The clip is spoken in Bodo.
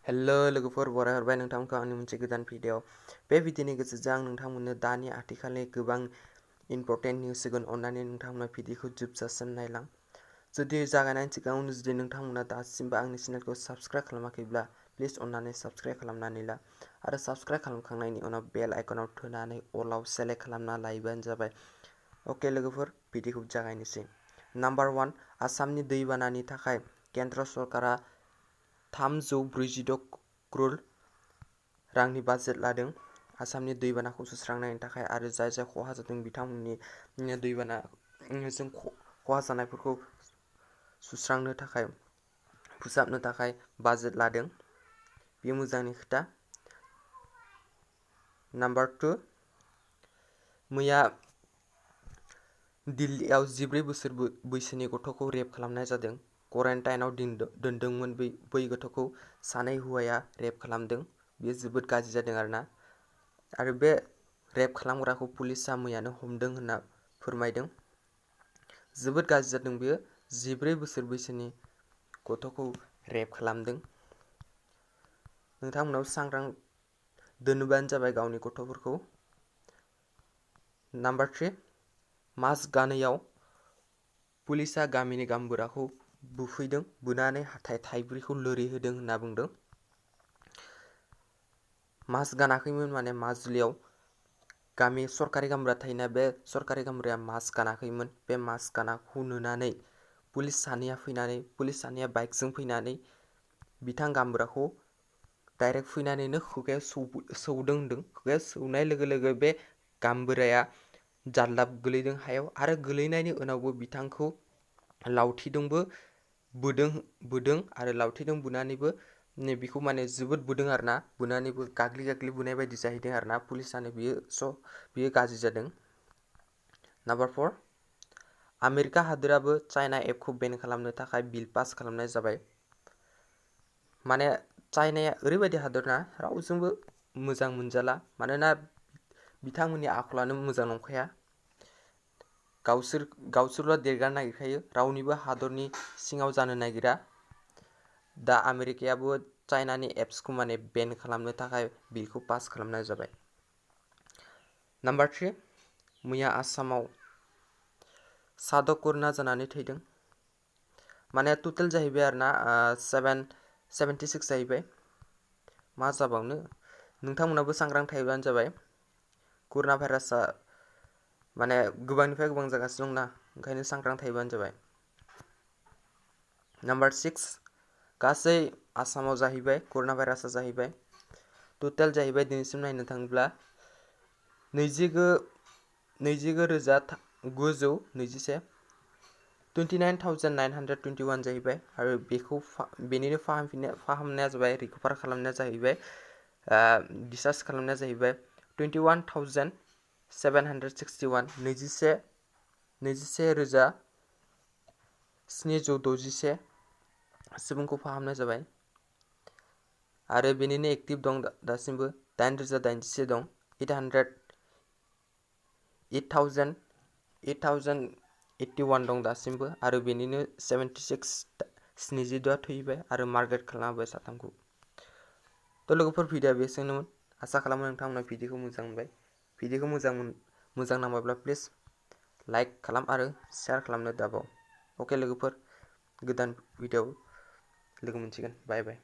हेलो लोगोफोर, बरायहरबाय नोंथांमोनखौ आंनि मोनसे गोदान भिडिअ। बे भिडिअनि गेजेरजों आं नोंथांमोननो दानि आथिखालनि गोबां इम्परटेन्ट निउस होगोन। अन्नानै नोंथांमोना भिडिअखौ जोबजासिम नायलां। जुदि जागायनायनि सिगाङावनो जुदि नोंथांमोना दासिमबो आंनि चेनेलखौ साबस्क्राइब खालामाखैब्ला प्लिज अन्नानै साबस्क्राइब खालामनानै ला आरो साबस्क्राइब खालामखांनायनि उनाव बेल आइकनाव थुनानै अलाव सेलेक्ट खालामना लायोबानो जाबाय। अके लोगोफोर, भिडिअखौ जागायनोसै। नाम्बार 1, आसामनि दैबानानि थाखाय केन्द्र सरकारा 346 करोड़ रांनि बाजेट लादों। आसामनि दैबानाखौ सुस्रांनायनि थाखाय आरो जाय खहा जादों बिथांमोननि दैबानाजों खहा जानायफोरखौ सुस्रांनो थाखाय फोसाबनो थाखाय बाजेट लादों। बेयो मोजांनि खोथा। नाम्बार 2, मैया दिल्लीआव 14 बोसोर बैसोनि गथ'खौ रेप खालामनाय जादों। क्वारेन्टाइनआव दोनदोंमोन बै गथ'खौ सानै हौवाया रेप खालामदों। बेयो जोबोद गाज्रि जादों आरोना। आरो बे रेप खालामग्राखौ पुलिसआ मैयानो हमदों होनना फोरमायदों। जोबोद गाज्रि जादों बेयो। 14 बोसोर बैसोनि गथ'खौ रेप खालामदों। नोंथांमोनाव सांग्रां दोनोबानो जाबाय गावनि गथ'फोरखौ। नाम्बार 3, मास्क गानैयाव पुलिसआ गामिनि गामबुराखौ बुफैदों, बुनानै हाथाइ थाइब्रैखौ लोरिहोदों होनना बुंदों। मास्क गानाखैमोन माने माजुलियाव गामि सरकारि गामबुरा थायोना, बे सरकारि गामबुराया मास्क गानाखैमोन। बे मास्क गानाखौ नुनानै पुलिस सानैया बाइकजों फैनानै बिथां गामबुराखौ डाइरेक्ट फैनानैनो खुगायाव सौदों होनदों। खुगायाव सौनाय लोगो लोगो बे गामबुराया जाल्लाब गोलैदों हायाव आरो गोलैनायनि उनावबो बिथांखौ लावथिदोंबो बुदों आरो लावथिदों बुनानैबो बिखौ माने जोबोद बुदों आरोना। बुनानैबो गाग्लि बुनाय बायदि जाहैदों आरोना। पुलिस सानो बियो गाज्रि जादों। नाम्बार 4, आमेरिका हादोराबो चाइना एपखौ बेन खालामनो थाखाय बिल पास खालामनाय जाबाय। माने चाइनाया ओरैबायदि हादर ना, रावजोंबो मोजां मोनजाला। मानोना बिथांमोननि आखलानो मोजां नंखाया। गावसोरल' देरगानो नागिरखायो, रावनिबो हादरनि सिङाव जानो नागिरा। दा आमेरिकायाबो चाइनानि एप्सखौ माने बेन खालामनो थाखाय बिलखौ पास खालामनाय जाबाय। नाम्बार 3, मैया आसामाव 7 करोना जानानै थैदों। माने टटेल जाहैबाय आरोना 76 जाहैबाय। मा जाबावनो, नोंथांमोनाबो सांग्रां थायोबानो जाबाय। करोना भाइरासआ माने गोबांनिफ्राय गोबां जागासिनो दंना, ओंखायनो सांग्रां थायोबानो जाबाय। नाम्बार 6, गासै आसामाव जाहैबाय करोना भाइरासआ जाहैबाय टटेल जाहैबाय दिनैसिम नायनो थाङोब्ला 29,921 29,921 जाहैबाय। आरो बेनिनो फाहामनाया जाबाय, रिकभार खालामनाया जाहैबाय, डिसार्ज खालामनाया जाहैबाय 21,761 21,761 सुबुंखौ फाहामनाय जाबाय। आरो बेनिनो एक्टिभ दं दासिमबो 8,086 दं। 8,081 दं दासिमबो। आरो बेनिनो 72 थैबाय आरो मार्गारेट खालामबाय 3खौ। थ' लोगोफोर, भिडिअआ बेसेनोमोन। आसा खालामो नोंथांमोना भिडिअखौ मोजां मोनबाय। भिडिअखौ मोजां नांबायब्ला प्लिज लाइक खालाम आरो शेयार खालामनो दाबाव। अके लोगोफोर, गोदान भिडिअआव लोगो मोनसिगोन। बाय बाय।